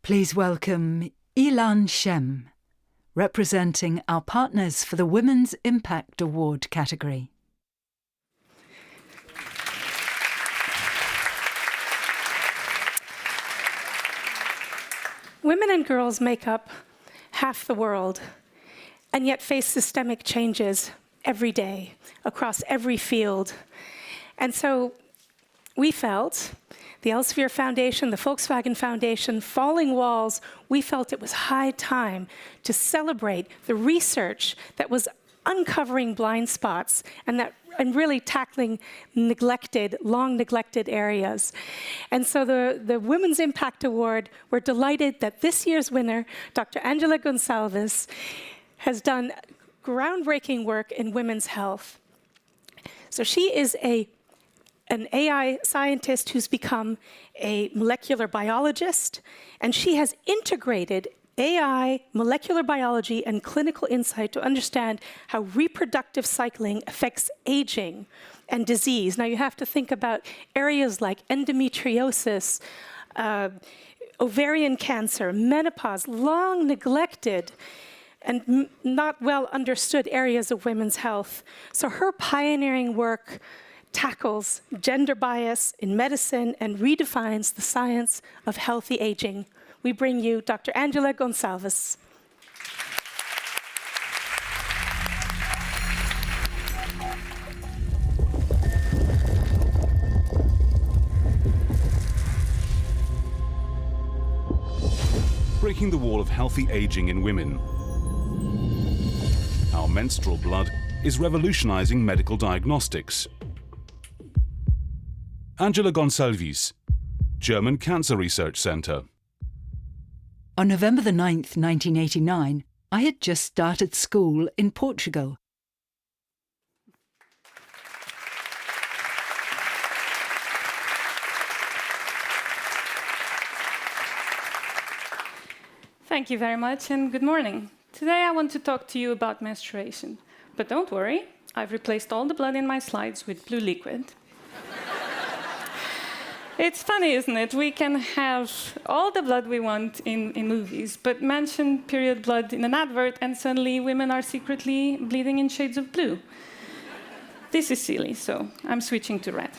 Please welcome Ilan Shem, representing our partners for the Women's Impact Award category. Women and girls make up half the world, and yet face systemic changes every day, across every field. And so we felt, the Elsevier Foundation, the Volkswagen Foundation, Falling Walls, we felt it was high time to celebrate the research that was uncovering blind spots and really tackling long neglected areas. And so the Women's Impact Award, we're delighted that this year's winner, Dr. Ângela Gonçalves, has done groundbreaking work in women's health. So she is an AI scientist who's become a molecular biologist, and she has integrated AI, molecular biology, and clinical insight to understand how reproductive cycling affects aging and disease. Now, you have to think about areas like endometriosis, ovarian cancer, menopause, long neglected and not well understood areas of women's health. So her pioneering work tackles gender bias in medicine and redefines the science of healthy aging. We bring you Dr. Ângela Gonçalves. Breaking the wall of healthy aging in women. Our menstrual blood is revolutionizing medical diagnostics. Ângela Gonçalves, German Cancer Research Center. On November the 9th, 1989, I had just started school in Portugal. Thank you very much and good morning. Today I want to talk to you about menstruation. But don't worry, I've replaced all the blood in my slides with blue liquid. It's funny, isn't it? We can have all the blood we want in movies, but mention period blood in an advert, and suddenly women are secretly bleeding in shades of blue. This is silly, so I'm switching to red.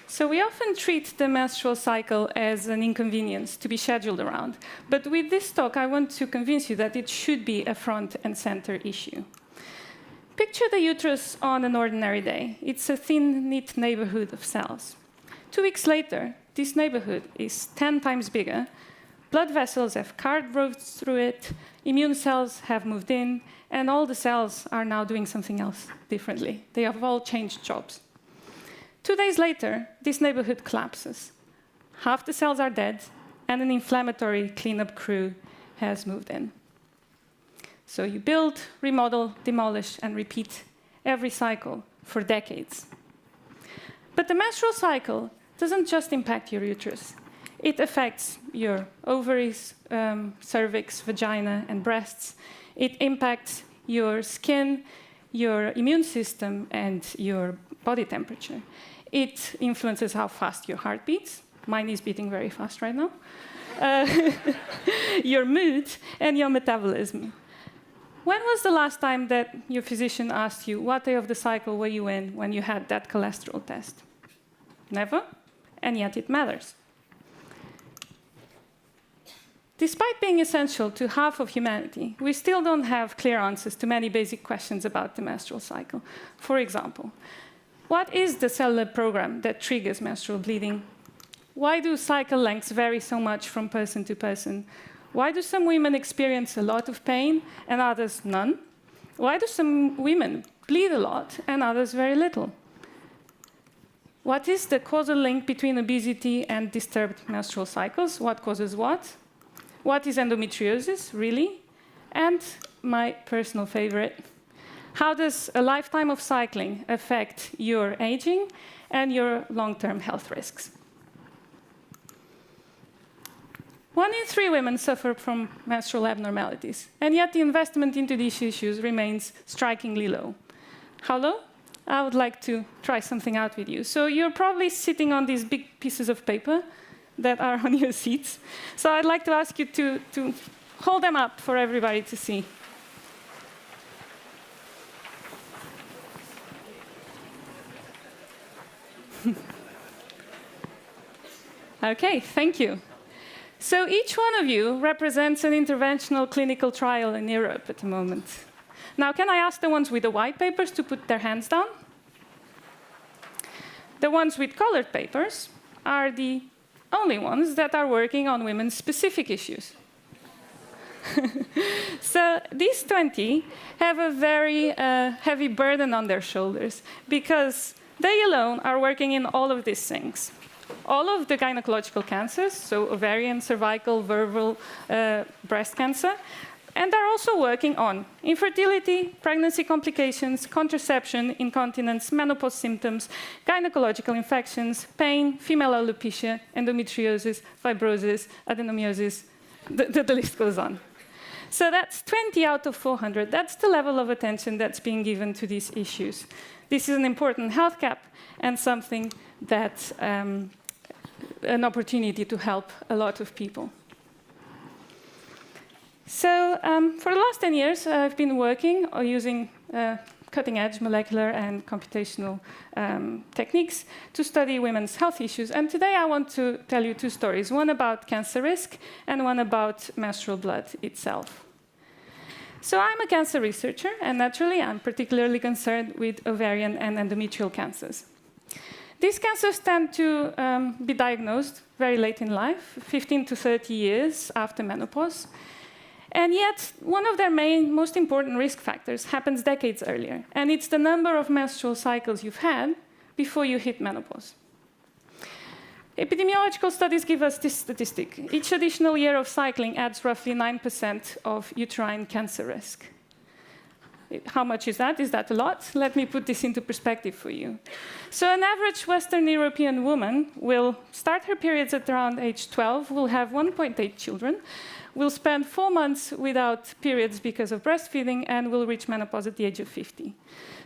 So we often treat the menstrual cycle as an inconvenience to be scheduled around. But with this talk, I want to convince you that it should be a front and center issue. Picture the uterus on an ordinary day. It's a thin, neat neighborhood of cells. 2 weeks later, this neighborhood is 10 times bigger. Blood vessels have carved roads through it, immune cells have moved in, and all the cells are now doing something else differently. They have all changed jobs. 2 days later, this neighborhood collapses. Half the cells are dead, and an inflammatory cleanup crew has moved in. So you build, remodel, demolish, and repeat every cycle for decades. But the menstrual cycle doesn't just impact your uterus. It affects your ovaries, cervix, vagina, and breasts. It impacts your skin, your immune system, and your body temperature. It influences how fast your heart beats. Mine is beating very fast right now. Your mood and your metabolism. When was the last time that your physician asked you what day of the cycle were you in when you had that cholesterol test? Never, and yet it matters. Despite being essential to half of humanity, we still don't have clear answers to many basic questions about the menstrual cycle. For example, what is the cellular program that triggers menstrual bleeding? Why do cycle lengths vary so much from person to person? Why do some women experience a lot of pain and others none? Why do some women bleed a lot and others very little? What is the causal link between obesity and disturbed menstrual cycles? What causes what? What is endometriosis, really? And my personal favorite, how does a lifetime of cycling affect your aging and your long-term health risks? 1 in 3 women suffer from menstrual abnormalities, and yet the investment into these issues remains strikingly low. How low? I would like to try something out with you. So you're probably sitting on these big pieces of paper that are on your seats. So I'd like to ask you to hold them up for everybody to see. OK, thank you. So each one of you represents an interventional clinical trial in Europe at the moment. Now, can I ask the ones with the white papers to put their hands down? The ones with colored papers are the only ones that are working on women's specific issues. So these 20 have a very heavy burden on their shoulders because they alone are working in all of these things. All of the gynecological cancers, so ovarian, cervical, vulval, breast cancer, and they're also working on infertility, pregnancy complications, contraception, incontinence, menopause symptoms, gynecological infections, pain, female alopecia, endometriosis, fibrosis, adenomyosis, the list goes on. So that's 20 out of 400. That's the level of attention that's being given to these issues. This is an important health gap and something that's an opportunity to help a lot of people. So for the last 10 years, I've been working using cutting-edge molecular and computational techniques to study women's health issues. And today I want to tell you 2 stories, one about cancer risk and one about menstrual blood itself. So I'm a cancer researcher, and naturally I'm particularly concerned with ovarian and endometrial cancers. These cancers tend to be diagnosed very late in life, 15 to 30 years after menopause. And yet, one of their most important risk factors happens decades earlier, and it's the number of menstrual cycles you've had before you hit menopause. Epidemiological studies give us this statistic. Each additional year of cycling adds roughly 9% of uterine cancer risk. How much is that? Is that a lot? Let me put this into perspective for you. So an average Western European woman will start her periods at around age 12, will have 1.8 children, will spend 4 months without periods because of breastfeeding, and will reach menopause at the age of 50.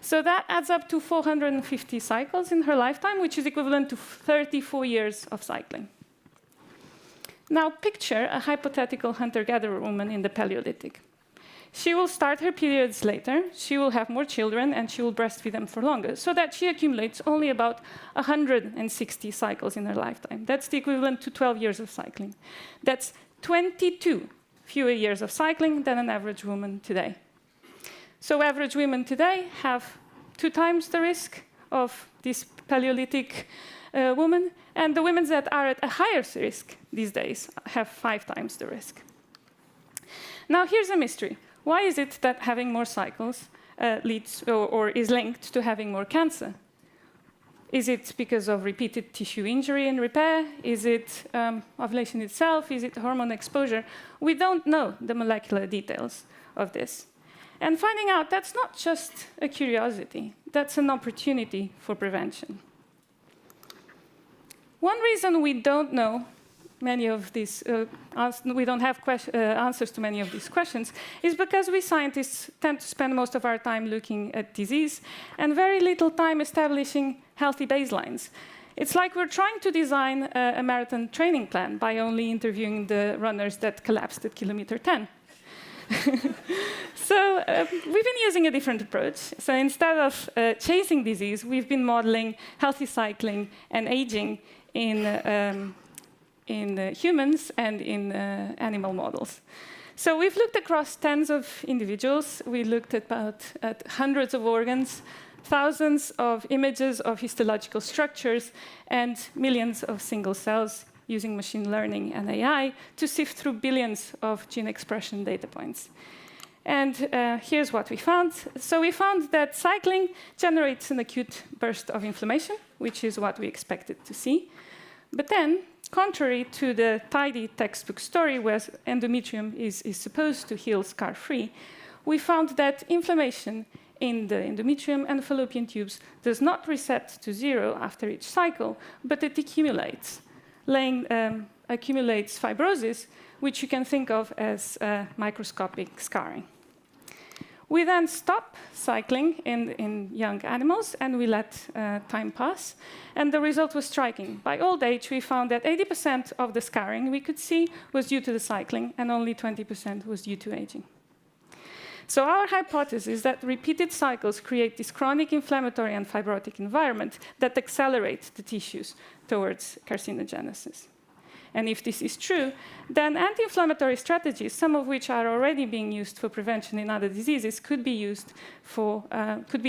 So that adds up to 450 cycles in her lifetime, which is equivalent to 34 years of cycling. Now picture a hypothetical hunter-gatherer woman in the Paleolithic. She will start her periods later, she will have more children, and she will breastfeed them for longer, so that she accumulates only about 160 cycles in her lifetime. That's the equivalent to 12 years of cycling. That's 22 fewer years of cycling than an average woman today. So average women today have 2 times the risk of this Paleolithic woman, and the women that are at a higher risk these days have 5 times the risk. Now here's a mystery. Why is it that having more cycles leads or is linked to having more cancer? Is it because of repeated tissue injury and repair? Is it ovulation itself? Is it hormone exposure? We don't know the molecular details of this. And finding out, that's not just a curiosity. That's an opportunity for prevention. One reason we don't know many of these, we don't have answers to many of these questions, is because we scientists tend to spend most of our time looking at disease and very little time establishing healthy baselines. It's like we're trying to design a marathon training plan by only interviewing the runners that collapsed at kilometer 10. So we've been using a different approach. So instead of chasing disease, we've been modeling healthy cycling and aging in humans and in animal models. So we've looked across tens of individuals. We looked at hundreds of organs, thousands of images of histological structures, and millions of single cells using machine learning and AI to sift through billions of gene expression data points. And here's what we found. So we found that cycling generates an acute burst of inflammation, which is what we expected to see. But then, contrary to the tidy textbook story where endometrium is supposed to heal scar-free, we found that inflammation in the endometrium and fallopian tubes does not reset to 0 after each cycle, but it accumulates, laying accumulates fibrosis, which you can think of as microscopic scarring. We then stop cycling in young animals, and we let time pass. And the result was striking. By old age, we found that 80% of the scarring we could see was due to the cycling, and only 20% was due to aging. So our hypothesis is that repeated cycles create this chronic inflammatory and fibrotic environment that accelerates the tissues towards carcinogenesis. And if this is true, then anti-inflammatory strategies, some of which are already being used for prevention in other diseases, could be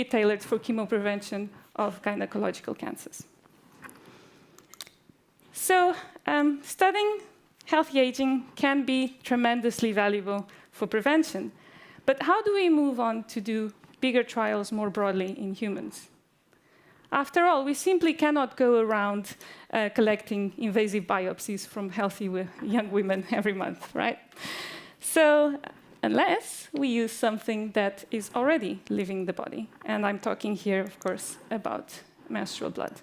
tailored for chemoprevention of gynecological cancers. So studying healthy aging can be tremendously valuable for prevention. But how do we move on to do bigger trials more broadly in humans? After all, we simply cannot go around collecting invasive biopsies from healthy young women every month, right? So unless we use something that is already leaving the body. And I'm talking here, of course, about menstrual blood.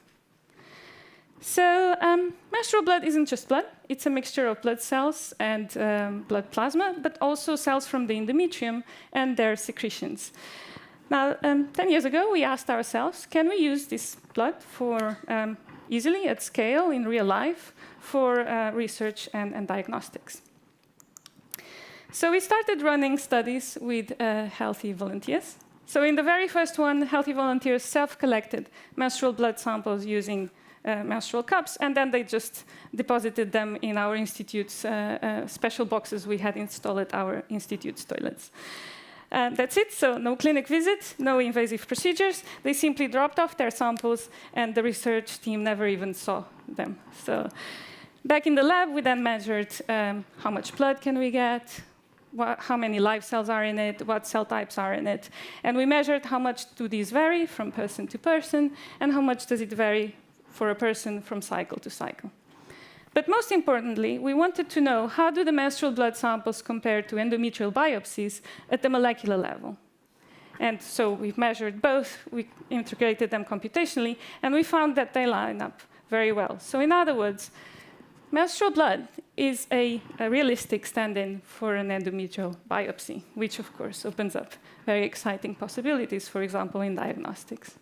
So menstrual blood isn't just blood. It's a mixture of blood cells and blood plasma, but also cells from the endometrium and their secretions. Now, 10 years ago, we asked ourselves, can we use this blood for easily, at scale, in real life, for research and diagnostics? So we started running studies with healthy volunteers. So in the very first one, healthy volunteers self-collected menstrual blood samples using menstrual cups, and then they just deposited them in our institute's special boxes we had installed at our institute's toilets. That's it, so no clinic visit, no invasive procedures. They simply dropped off their samples, and the research team never even saw them. So back in the lab, we then measured how much blood can we get, how many live cells are in it, what cell types are in it. And we measured how much do these vary from person to person, and how much does it vary for a person from cycle to cycle. But most importantly, we wanted to know how do the menstrual blood samples compare to endometrial biopsies at the molecular level. And so we've measured both, we integrated them computationally, and we found that they line up very well. So in other words, menstrual blood is a realistic stand-in for an endometrial biopsy, which of course opens up very exciting possibilities, for example, in diagnostics.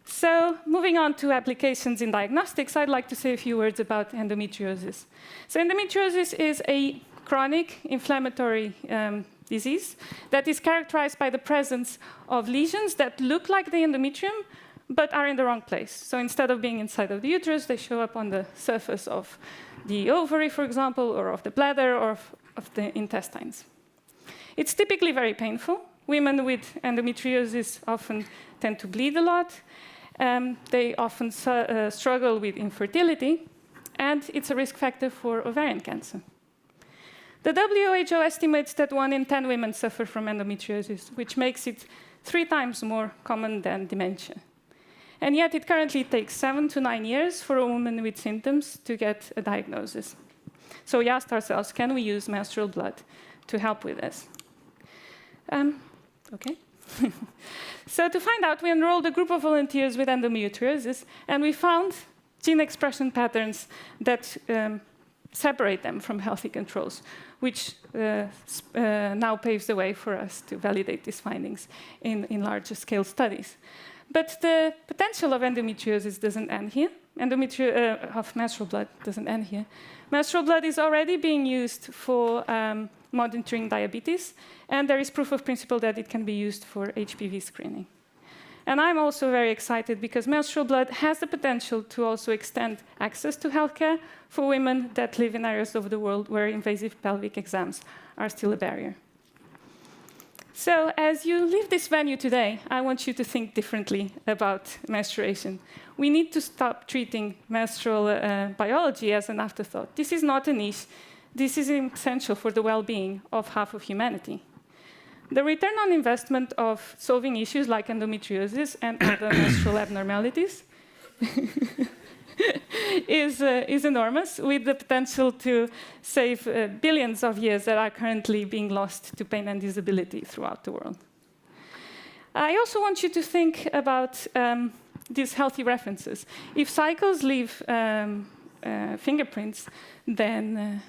So moving on to applications in diagnostics, I'd like to say a few words about endometriosis. So endometriosis is a chronic inflammatory disease that is characterized by the presence of lesions that look like the endometrium, but are in the wrong place. So instead of being inside of the uterus, they show up on the surface of the ovary, for example, or of the bladder, or of the intestines. It's typically very painful. Women with endometriosis often tend to bleed a lot. They often struggle with infertility, and it's a risk factor for ovarian cancer. The WHO estimates that 1 in 10 women suffer from endometriosis, which makes it 3 times more common than dementia. And yet it currently takes 7 to 9 years for a woman with symptoms to get a diagnosis. So we asked ourselves, can we use menstrual blood to help with this? Okay. So to find out, we enrolled a group of volunteers with endometriosis, and we found gene expression patterns that separate them from healthy controls, which now paves the way for us to validate these findings in larger scale studies. But the potential of endometriosis doesn't end here. Of menstrual blood doesn't end here. Menstrual blood is already being used for monitoring diabetes, and there is proof of principle that it can be used for HPV screening. And I'm also very excited because menstrual blood has the potential to also extend access to healthcare for women that live in areas of the world where invasive pelvic exams are still a barrier. So as you leave this venue today, I want you to think differently about menstruation. We need to stop treating menstrual biology as an afterthought. This is not a niche. This is essential for the well-being of half of humanity. The return on investment of solving issues like endometriosis and other menstrual abnormalities is enormous, with the potential to save billions of years that are currently being lost to pain and disability throughout the world. I also want you to think about these healthy references. If cycles leave fingerprints, then...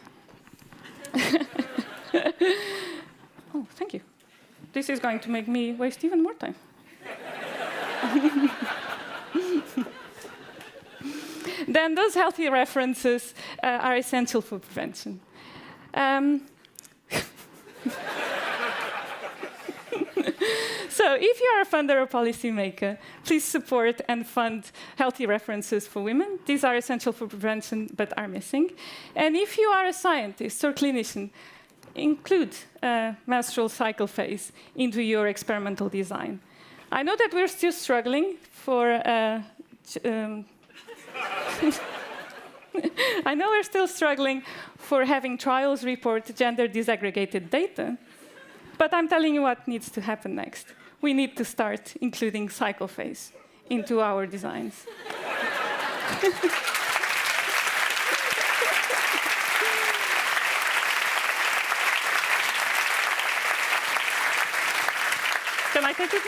Oh, thank you. This is going to make me waste even more time. Then those healthy references are essential for prevention. So if you are a funder or policymaker, please support and fund healthy references for women. These are essential for prevention, but are missing. And if you are a scientist or clinician, include menstrual cycle phase into your experimental design. I know that we're still struggling for... I know we're still struggling for having trials report gender disaggregated data, but I'm telling you what needs to happen next. We need to start including cycle phase into our designs. Can I take it?